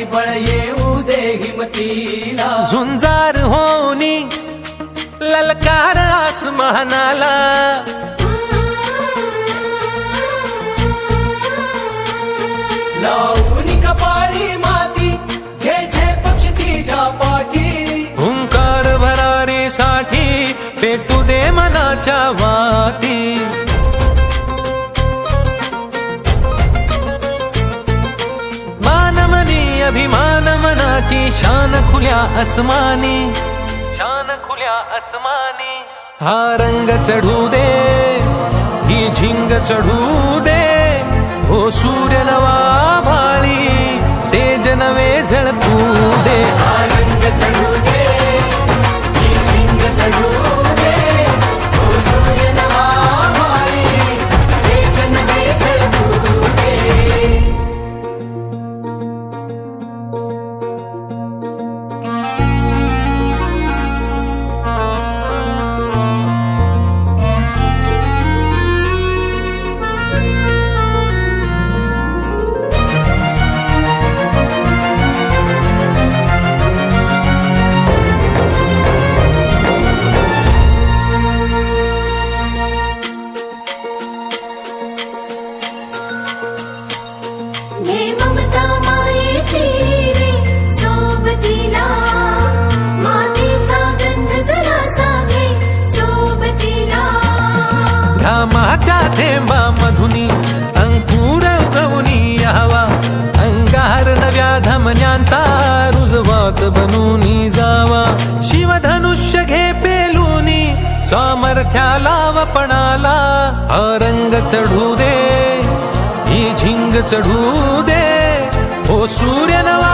काही बळ येऊ दे हिमतीला, झुंजार होनी ललकार आसमानाला, लावून कपाळी माती घ्यायचे पक्ष तिच्या पाठी, हुंकार भरारीसाठी पेटू दे मनाच्या वाती, मानमनी अभिमान मनाची शान खुल्या आसमानी, शान खुल्या आसमानी, हा रंग चढू दे ही झिंग चढू दे, हो सूर्य नवा भाळी तेज नवे झळकू दे, हा रंग चढू दे ही झिंग चढू दे, हो सूर्य नवा भाळी तेज नवे झळकू दे. हे ममता मायेची रे सोबतीला, मातीचा गंध जरासा घे सोबतीला, घामाच्या थेंबा मधुनी अंकुर उगवूनी यावा, अंगार नव्या धमन्यांचा रुजवात बनूनी जावा, शिवधनुष्य घे पेलूनी सामर्थ्याला वपणाला, हा रंग चढू दे ही झिंग चढू दे, हो सूर्य नवा